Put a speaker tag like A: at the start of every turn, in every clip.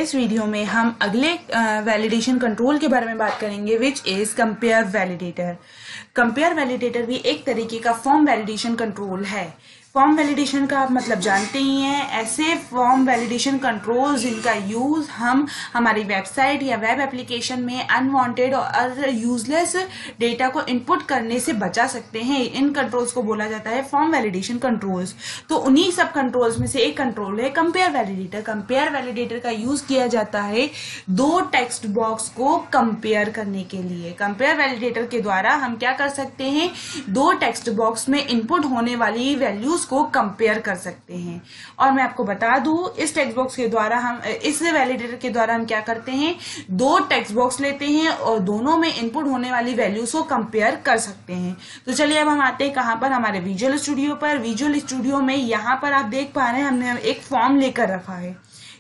A: इस वीडियो में हम अगले वैलिडेशन कंट्रोल के बारे में बात करेंगे which is compare validator. Compare validator भी एक तरीके का फॉर्म वैलिडेशन कंट्रोल है। फॉर्म वैलिडेशन का आप मतलब जानते ही हैं, ऐसे फॉर्म वैलिडेशन कंट्रोल जिनका यूज हम हमारी वेबसाइट या वेब एप्लीकेशन में अनवांटेड और यूजलेस डेटा को इनपुट करने से बचा सकते हैं। इन कंट्रोल्स को बोला जाता है फॉर्म वैलिडेशन कंट्रोल्स। तो उन्हीं सब कंट्रोल्स में से एक कंट्रोल है कंपेयर वैलिडेटर। कंपेयर वैलिडेटर का यूज किया जाता है दो टेक्स्ट बॉक्स को कंपेयर करने के लिए। कंपेयर वैलिडेटर के द्वारा हम क्या कर सकते हैं, दो टेक्स्ट बॉक्स में इनपुट होने वाली वैल्यूज को कंपेयर कर सकते हैं। और मैं आपको बता दूं, इस टेक्स्ट बॉक्स के द्वारा हम इस वैलिडेटर के द्वारा हम क्या करते हैं, दो टेक्स्ट बॉक्स लेते हैं और दोनों में इनपुट होने वाली वैल्यूज को कंपेयर कर सकते हैं। तो चलिए अब हम आते हैं कहां पर, हमारे विजुअल स्टूडियो पर। विजुअल स्टूडियो में यहां पर आप देख पा रहे हैं हमने एक फॉर्म लेकर रखा है।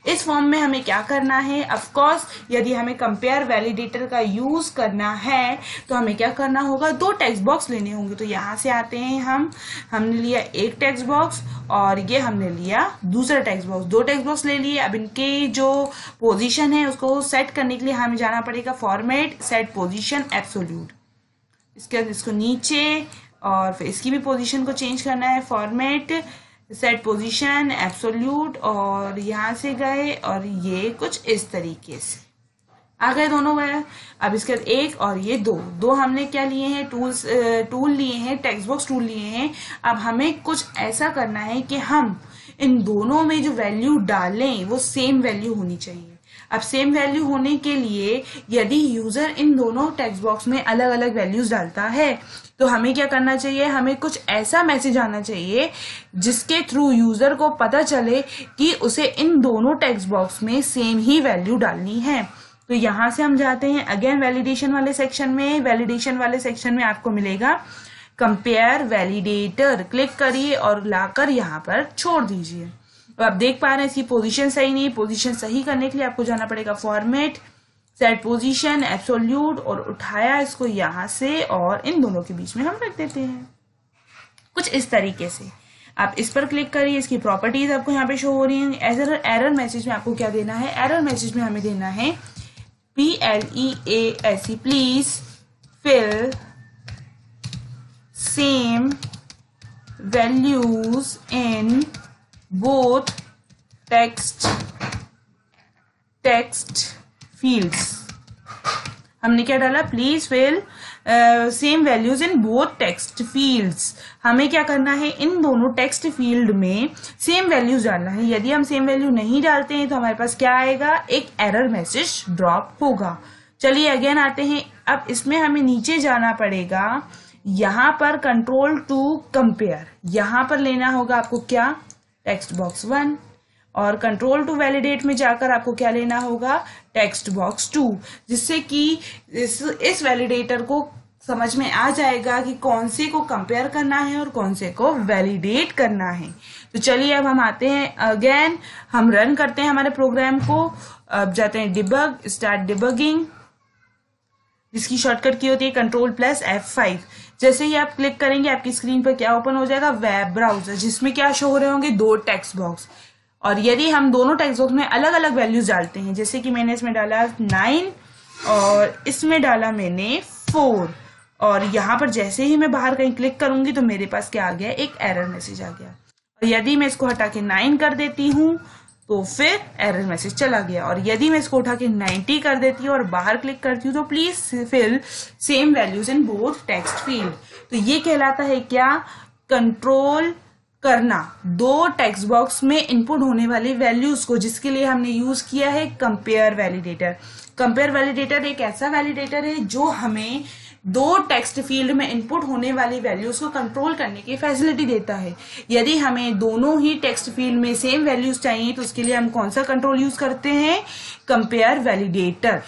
A: इस फॉर्म में हमें क्या करना है, ऑफ कोर्स यदि हमें कंपेयर वैलिडेटर का यूज करना है तो हमें क्या करना होगा, दो टेक्स्ट बॉक्स लेने होंगे। तो यहां से आते हैं हमने लिया एक टेक्स्ट बॉक्स और ये हमने लिया दूसरा टेक्स्ट बॉक्स। दो टेक्स्ट बॉक्स ले लिए। अब इनकी जो पोजीशन है उसको सेट करने के लिए हमें जाना पड़ेगा फॉर्मेट सेट पोजीशन एब्सोल्यूट। इसके बाद इसको नीचे और फिर इसकी भी पोजीशन को चेंज करना है, फॉर्मेट सेट पोजीशन एब्सोल्यूट, और यहां से गए और ये कुछ इस तरीके से आ गए दोनों गए। अब इसके बाद एक और ये दो हमने क्या लिए हैं, टूल लिए हैं, टेक्स्ट बॉक्स टूल लिए हैं। अब हमें कुछ ऐसा करना है कि हम इन दोनों में जो वैल्यू डालें वो सेम वैल्यू होनी चाहिए। अब सेम वैल्यू होने के लिए यदि यूजर इन दोनों टेक्स्ट बॉक्स में अलग अलग वैल्यूज डालता है तो हमें क्या करना चाहिए, हमें कुछ ऐसा मैसेज आना चाहिए जिसके थ्रू यूजर को पता चले कि उसे इन दोनों टेक्स्ट बॉक्स में सेम ही वैल्यू डालनी है। तो यहां से हम जाते हैं अगेन वैलिडेशन वाले सेक्शन में। वैलिडेशन वाले सेक्शन में आपको मिलेगा कंपेयर वैलिडेटर। क्लिक करिए और लाकर यहाँ पर छोड़ दीजिए। तो आप देख पा रहे हैं इसकी पोजीशन सही नहीं। पोजीशन सही करने के लिए आपको जाना पड़ेगा फॉर्मेट सेट पोजीशन एब्सोल्यूट और उठाया इसको यहां से और इन दोनों के बीच में हम रख देते हैं कुछ इस तरीके से। आप इस पर क्लिक करिए, इसकी प्रॉपर्टीज आपको यहाँ पे शो हो रही हैं। एरर मैसेज में आपको क्या देना है, एरर मैसेज में हमें देना है PLEASE please fill same values in both text fields. हमने क्या डाला, please fill same values in both text fields. हमें क्या करना है, इन दोनों टेक्स्ट फील्ड में सेम वैल्यूज डालना है। यदि हम सेम वैल्यू नहीं डालते हैं तो हमारे पास क्या आएगा, एक एरर मैसेज ड्रॉप होगा। चलिए अगेन आते हैं। अब इसमें हमें नीचे जाना पड़ेगा, यहां पर कंट्रोल टू कंपेयर, यहां पर लेना होगा आपको क्या, टेक्स्ट बॉक्स 1, और कंट्रोल टू वैलिडेट में जाकर आपको क्या लेना होगा, टेक्स्ट बॉक्स 2, जिससे कि इस वैलिडेटर को समझ में आ जाएगा कि कौन से को कंपेयर करना है और कौन से को वैलिडेट करना है। तो चलिए अब हम आते हैं अगेन, हम रन करते हैं हमारे प्रोग्राम को। अब जाते हैं डिबग, स्टार्ट डिबगिंग, जिसकी शॉर्टकट की होती है Ctrl+F5। जैसे ही आप क्लिक करेंगे आपकी स्क्रीन पर क्या ओपन हो जाएगा, वेब ब्राउजर, जिसमें क्या शो हो रहे होंगे, दो टेक्स्ट बॉक्स। और यदि हम दोनों टेक्स्ट बॉक्स में अलग अलग वैल्यूज डालते हैं, जैसे कि मैंने इसमें डाला 9 और इसमें डाला मैंने 4, और यहाँ पर जैसे ही मैं बाहर कहीं क्लिक करूंगी तो मेरे पास क्या आ गया, एक एरर मैसेज आ गया। और यदि मैं इसको हटा के 9 कर देती हूँ तो फिर एरर मैसेज चला गया। और यदि मैं इसको उठा के 90 कर देती हूँ और बाहर क्लिक करती हूँ तो please fill same values in both text field. तो ये कहलाता है क्या, कंट्रोल करना दो टेक्स्ट बॉक्स में इनपुट होने वाली वैल्यूज को, जिसके लिए हमने यूज किया है कंपेयर वैलिडेटर। कंपेयर वैलिडेटर एक ऐसा वैलिडेटर है जो हमें दो टेक्स्ट फील्ड में इनपुट होने वाली वैल्यूज को कंट्रोल करने की फैसिलिटी देता है। यदि हमें दोनों ही टेक्स्ट फील्ड में सेम वैल्यूज चाहिए तो उसके लिए हम कौन सा कंट्रोल यूज करते हैं, कंपेयर वैलिडेटर।